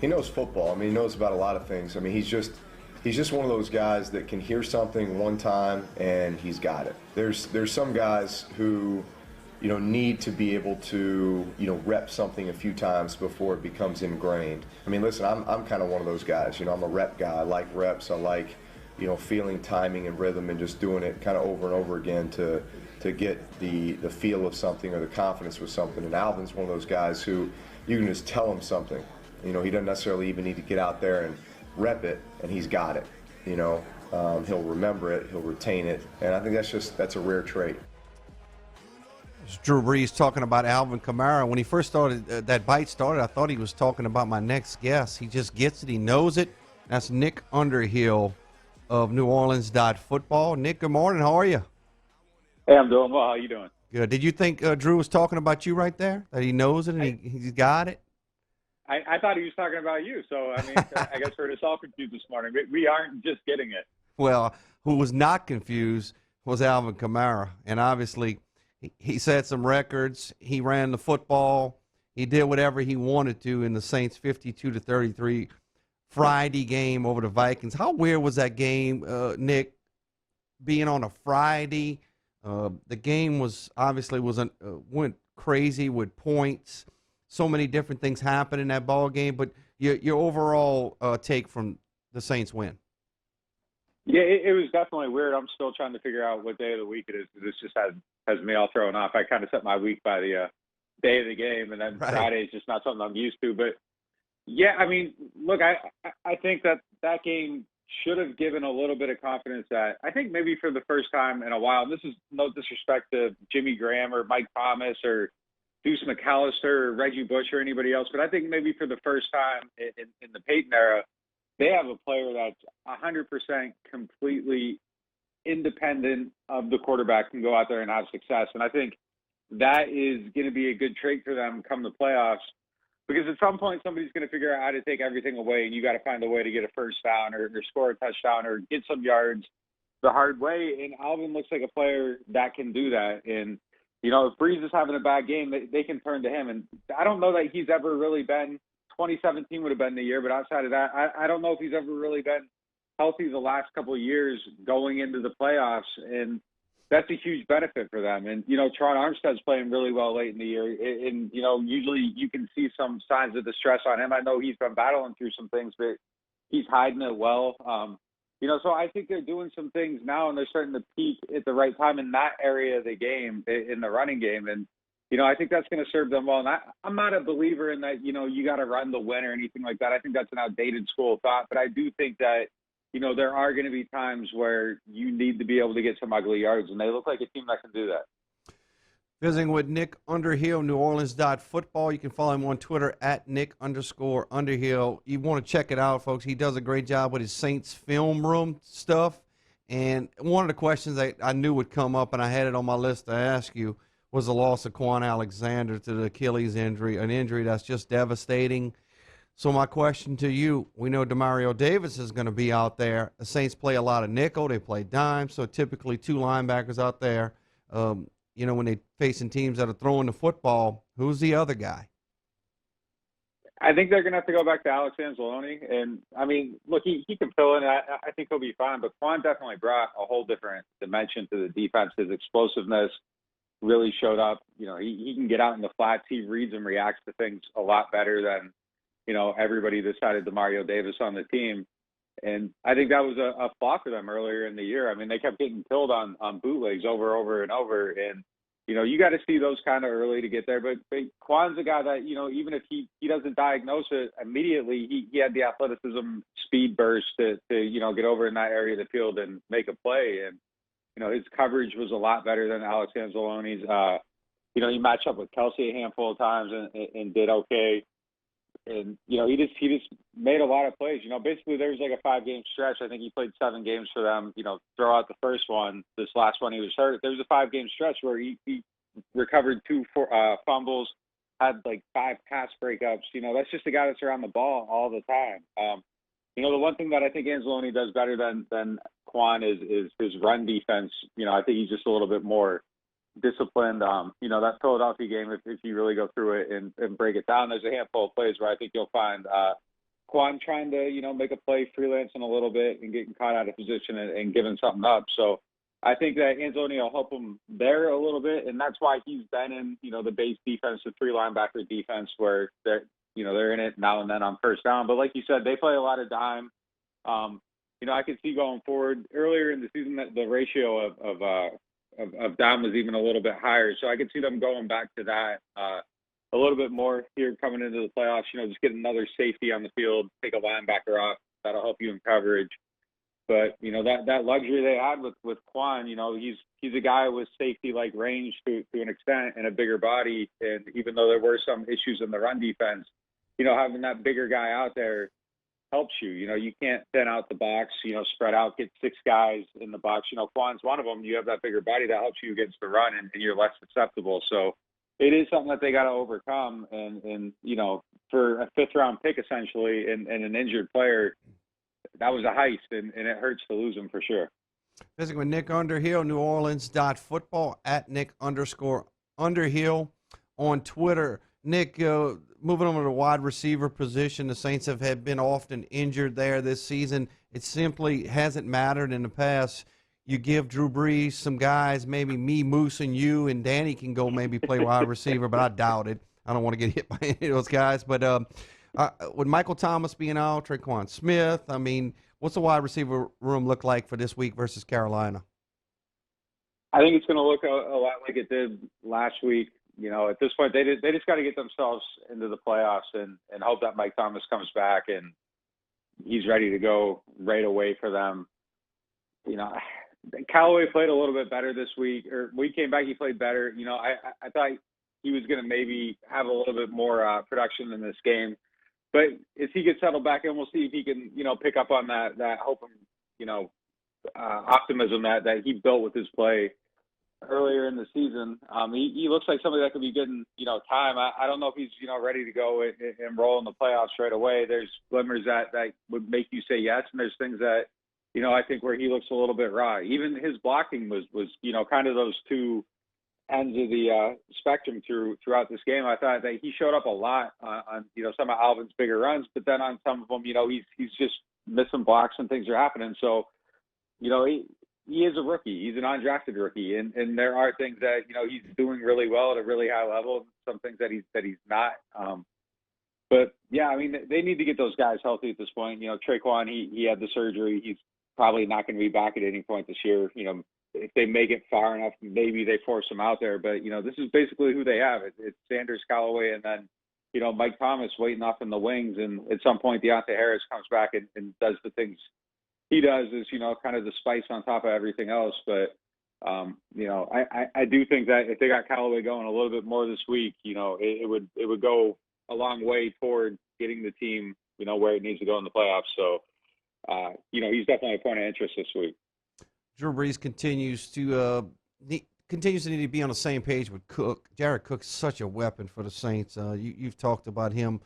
He knows football. I mean, he knows about a lot of things. I mean, he's just one of those guys that can hear something one time and he's got it. There's some guys who, need to be able to, rep something a few times before it becomes ingrained. I mean, listen, I'm kind of one of those guys. I'm a rep guy. I like reps. I like, feeling timing and rhythm and just doing it kind of over and over again to get the feel of something or the confidence with something. And Alvin's one of those guys who you can just tell him something. He doesn't necessarily even need to get out there and rep it, and he's got it. He'll remember it, he'll retain it, and I think that's a rare trait. It's Drew Brees talking about Alvin Kamara. When he first started, that bite started, I thought he was talking about my next guest. He just gets it, he knows it. That's Nick Underhill of New Orleans Football. Nick, good morning. How are you? Hey, I'm doing well. How you doing? Good. Did you think Drew was talking about you right there? That he knows it and he's got it? I thought he was talking about you. So, I mean, I guess we're just all confused this morning. We aren't just getting it. Well, who was not confused was Alvin Kamara. And obviously, he set some records. He ran the football. He did whatever he wanted to in the Saints' 52-33 Friday game over the Vikings. How weird was that game, Nick, being on a Friday? The game was obviously went crazy with points. So many different things happened in that ball game. But your overall take from the Saints win? Yeah, it was definitely weird. I'm still trying to figure out what day of the week it is. This just has me all thrown off. I kind of set my week by the day of the game, and then Right. Friday is just not something I'm used to. But yeah, I mean, look, I think that game should have given a little bit of confidence that I think maybe for the first time in a while. And this is no disrespect to Jimmy Graham or Mike Thomas or Deuce McAllister or Reggie Bush or anybody else, but I think maybe for the first time in the Peyton era, they have a player that's 100% completely independent of the quarterback, can go out there and have success. And I think that is going to be a good trait for them come the playoffs, because at some point somebody's going to figure out how to take everything away, and you got to find a way to get a first down or score a touchdown or get some yards the hard way. And Alvin looks like a player that can do that. And, if Breeze is having a bad game, they can turn to him. And I don't know that he's ever really been – 2017 would have been the year, but outside of that, I don't know if he's ever really been healthy the last couple of years going into the playoffs, and that's a huge benefit for them. And, Tron Armstead's playing really well late in the year, and, usually you can see some signs of distress on him. I know he's been battling through some things, but he's hiding it well. So I think they're doing some things now, and they're starting to peak at the right time in that area of the game, in the running game. And, I think that's going to serve them well. And I'm not a believer in that, you got to run the win or anything like that. I think that's an outdated school of thought. But I do think that, there are going to be times where you need to be able to get some ugly yards, and they look like a team that can do that. Visiting with Nick Underhill, New Orleans Football. You can follow him on Twitter at Nick_Underhill. You want to check it out, folks. He does a great job with his Saints film room stuff. And one of the questions that I knew would come up, and I had it on my list to ask you, was the loss of Quan Alexander to the Achilles injury, an injury that's just devastating. So my question to you, we know Demario Davis is going to be out there. The Saints play a lot of nickel. They play dime, so typically two linebackers out there. When they're facing teams that are throwing the football, who's the other guy? I think they're going to have to go back to Alex Anzalone. And, I mean, look, he can fill in. I think he'll be fine. But Quan definitely brought a whole different dimension to the defense. His explosiveness really showed up. He can get out in the flats. He reads and reacts to things a lot better than, everybody decided Demario Davis on the team. And I think that was a flaw for them earlier in the year. I mean, they kept getting killed on bootlegs over and over. And, you got to see those kind of early to get there. But Quan's a guy that, even if he doesn't diagnose it immediately, he had the athleticism speed burst to get over in that area of the field and make a play. And, his coverage was a lot better than Alex Anzalone's. He matched up with Kelsey a handful of times and did okay. And, he just made a lot of plays. Basically there was like a 5-game stretch. I think he played 7 games for them, throw out the first one. This last one he was hurt. There was a 5-game stretch where he recovered 2 fumbles, had like 5 pass breakups. That's just a guy that's around the ball all the time. The one thing that I think Anzalone does better than Quan is his run defense. I think he's just a little bit more disciplined. That Philadelphia game, if you really go through it and break it down, there's a handful of plays where I think you'll find Quan trying to, make a play freelancing a little bit and getting caught out of position and giving something up. So I think that Antonio will help him there a little bit, and that's why he's been in, the base defense, the 3-linebacker defense, where they're in it now and then on first down. But like you said, they play a lot of dime. I could see going forward earlier in the season that the ratio of dime was even a little bit higher. So I could see them going back to that a little bit more here coming into the playoffs. Just get another safety on the field, take a linebacker off. That'll help you in coverage. But that luxury they had with Quan, he's a guy with safety-like range to an extent and a bigger body. And even though there were some issues in the run defense, having that bigger guy out there helps you. You can't thin out the box, spread out, get 6 guys in the box. Quan's one of them. You have that bigger body that helps you against the run, and you're less susceptible. So it is something that they got to overcome. And for a 5th-round pick essentially and an injured player, that was a heist, and it hurts to lose him for sure. Visiting with Nick Underhill, NewOrleans.football, at Nick_Underhill on Twitter. Nick, moving on to the wide receiver position, the Saints have been often injured there this season. It simply hasn't mattered in the past. You give Drew Brees some guys, maybe me, Moose, and you, and Danny can go maybe play wide receiver, but I doubt it. I don't want to get hit by any of those guys. But with Michael Thomas being out, Traquan Smith, I mean, what's the wide receiver room look like for this week versus Carolina? I think it's going to look a lot like it did last week. At this point, they just got to get themselves into the playoffs and hope that Mike Thomas comes back and he's ready to go right away for them. Callaway played a little bit better this week, or when he came back, he played better. I thought he was going to maybe have a little bit more production in this game. But as he gets settled back in, we'll see if he can, pick up on that hope and, optimism that he built with his play earlier in the season. He looks like somebody that could be getting, time. I don't know if he's, ready to go and roll in the playoffs right away. There's glimmers that would make you say yes, and there's things that, I think where he looks a little bit raw. Even his blocking was kind of those two ends of the spectrum throughout this game. I thought that he showed up a lot on some of Alvin's bigger runs, but then on some of them, he's just missing blocks and things are happening. So, he is a rookie. He's an undrafted rookie, and there are things that he's doing really well at a really high level. Some things that he's not. But yeah, I mean, they need to get those guys healthy at this point. Traquan, he had the surgery. He's probably not going to be back at any point this year. If they make it far enough, maybe they force him out there. But, this is basically who they have. It's Sanders, Callaway, and then, Mike Thomas waiting off in the wings. And at some point, Deontay Harris comes back and does the things he does is, kind of the spice on top of everything else. But, I do think that if they got Callaway going a little bit more this week, it would go a long way toward getting the team, where it needs to go in the playoffs. So, he's definitely a point of interest this week. Drew Brees continues to need to be on the same page with Cook. Jared Cook's such a weapon for the Saints. You've talked about him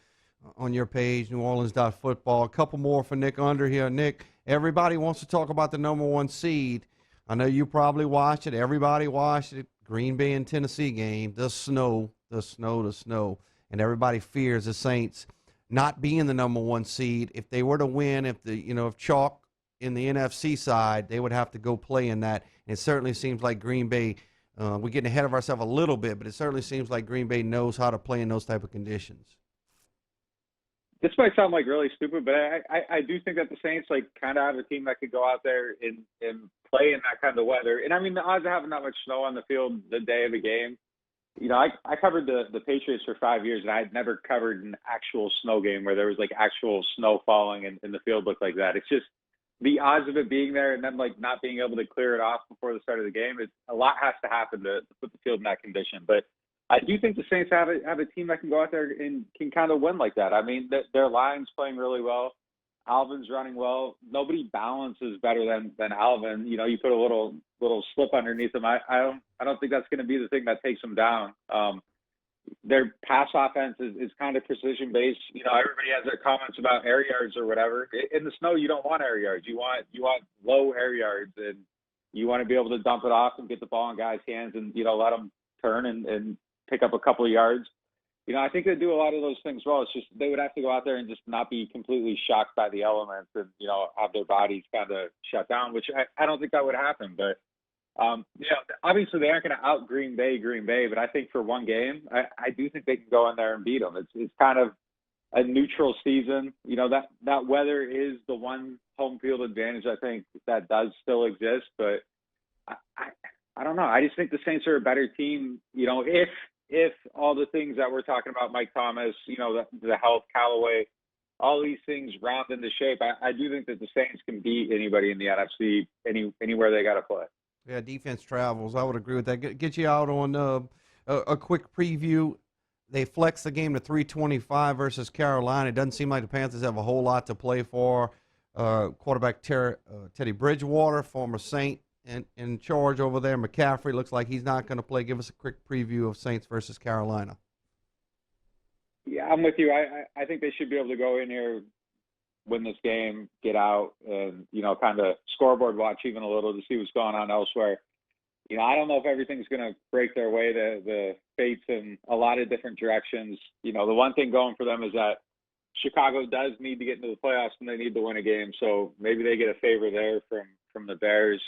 on your page, NewOrleans.football. A couple more for Nick Underhill. Nick, everybody wants to talk about the number 1 seed. I know you probably watched it. Everybody watched it. Green Bay and Tennessee game. The snow. And everybody fears the Saints not being the number 1 seed. If they were to win, if chalk in the NFC side, they would have to go play in that. And it certainly seems like Green Bay, we're getting ahead of ourselves a little bit, but it certainly seems like Green Bay knows how to play in those type of conditions. This might sound like really stupid, but I do think that the Saints kind of have a team that could go out there and play in that kind of weather. And I mean, the odds of having that much snow on the field the day of a game, I covered the Patriots for 5 years, and I had never covered an actual snow game where there was actual snow falling and the field looked like that. It's just the odds of it being there and then not being able to clear it off before the start of the game. A lot has to happen to put the field in that condition. But I do think the Saints have a team that can go out there and can kind of win like that. I mean, their line's playing really well. Alvin's running well. Nobody balances better than Alvin. You put a little slip underneath him. I don't think that's going to be the thing that takes them down. Their pass offense is kind of precision based. Everybody has their comments about air yards or whatever. In the snow, you don't want air yards. You want low air yards, and you want to be able to dump it off and get the ball in guys' hands and let them turn and pick up a couple of yards. I think they do a lot of those things well. It's just they would have to go out there and just not be completely shocked by the elements and, have their bodies kind of shut down, which I don't think that would happen. But, obviously they aren't going to out Green Bay, but I think for one game, I do think they can go in there and beat them. It's kind of a neutral season. That weather is the one home field advantage I think that does still exist. But I don't know. I just think the Saints are a better team, if all the things that we're talking about, Mike Thomas, the health, Callaway, all these things round into shape, I do think that the Saints can beat anybody in the NFC anywhere they got to play. Yeah, defense travels. I would agree with that. Get you out on a quick preview. They flex the game to 325 versus Carolina. It doesn't seem like the Panthers have a whole lot to play for. Quarterback Teddy Bridgewater, former Saint, in charge over there. McCaffrey looks like he's not going to play. Give us a quick preview of Saints versus Carolina. Yeah, I'm with you. I think they should be able to go in here, win this game, get out, and, kind of scoreboard watch even a little to see what's going on elsewhere. I don't know if everything's going to break their way, the fates in a lot of different directions. The one thing going for them is that Chicago does need to get into the playoffs and they need to win a game. So maybe they get a favor there from the Bears.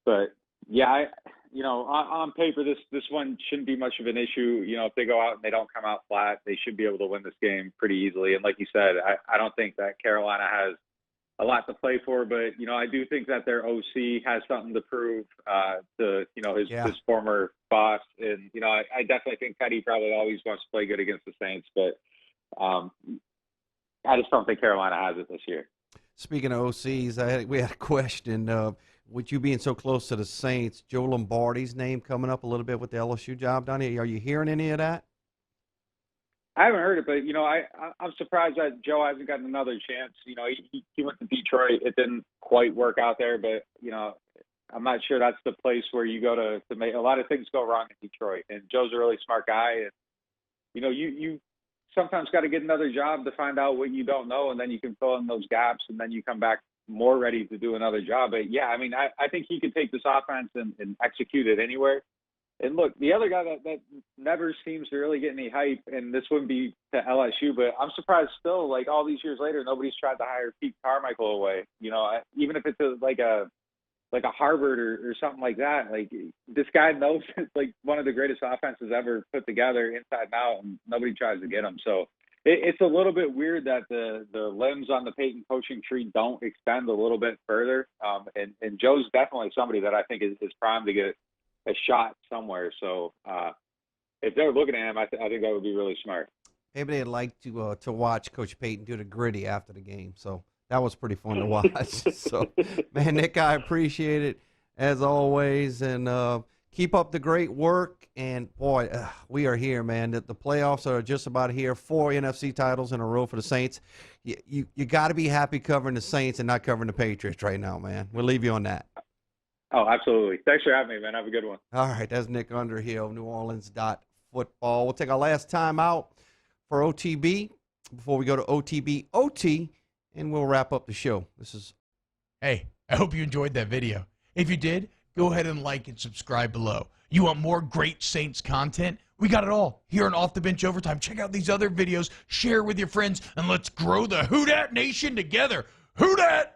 But yeah, on paper, this one shouldn't be much of an issue. If they go out and they don't come out flat, they should be able to win this game pretty easily. And like you said, I don't think that Carolina has a lot to play for, but I do think that their OC has something to prove to his former boss, and I definitely think Teddy probably always wants to play good against the Saints, but I just don't think Carolina has it this year. Speaking of OCs, we had a question. With you being so close to the Saints, Joe Lombardi's name coming up a little bit with the LSU job down here. Are you hearing any of that? I haven't heard it, but I'm surprised that Joe hasn't gotten another chance. He went to Detroit. It didn't quite work out there, but I'm not sure that's the place where you go to make a lot of things go wrong in Detroit. And Joe's a really smart guy, and you sometimes got to get another job to find out what you don't know, and then you can fill in those gaps, and then you come back more ready to do another job. But yeah, I think he could take this offense and execute it anywhere. And look, the other guy that never seems to really get any hype, and this wouldn't be to LSU, but I'm surprised still, like all these years later, nobody's tried to hire Pete Carmichael away. Even if it's like a Harvard or something like that. Like, this guy knows it's like one of the greatest offenses ever put together inside and out, and nobody tries to get him. So it's a little bit weird that the limbs on the Peyton coaching tree don't extend a little bit further. And Joe's definitely somebody that I think is primed to get a shot somewhere. So if they're looking at him, I think that would be really smart. Maybe they'd like to watch Coach Peyton do the gritty after the game. So that was pretty fun to watch. So, man, Nick, I appreciate it as always, and keep up the great work. And boy, we are here, man. The playoffs are just about here. 4 NFC titles in a row for the Saints. You got to be happy covering the Saints and not covering the Patriots right now, man. We'll leave you on that. Oh, absolutely. Thanks for having me, man. Have a good one. All right, that's Nick Underhill, NewOrleans.football. We'll take our last time out for OTB before we go to OTB OT, and we'll wrap up the show. Hey, I hope you enjoyed that video. If you did, go ahead and like and subscribe below. You want more great Saints content? We got it all here on Off the Bench Overtime. Check out these other videos, share with your friends, and let's grow the Who Dat Nation together. Who Dat?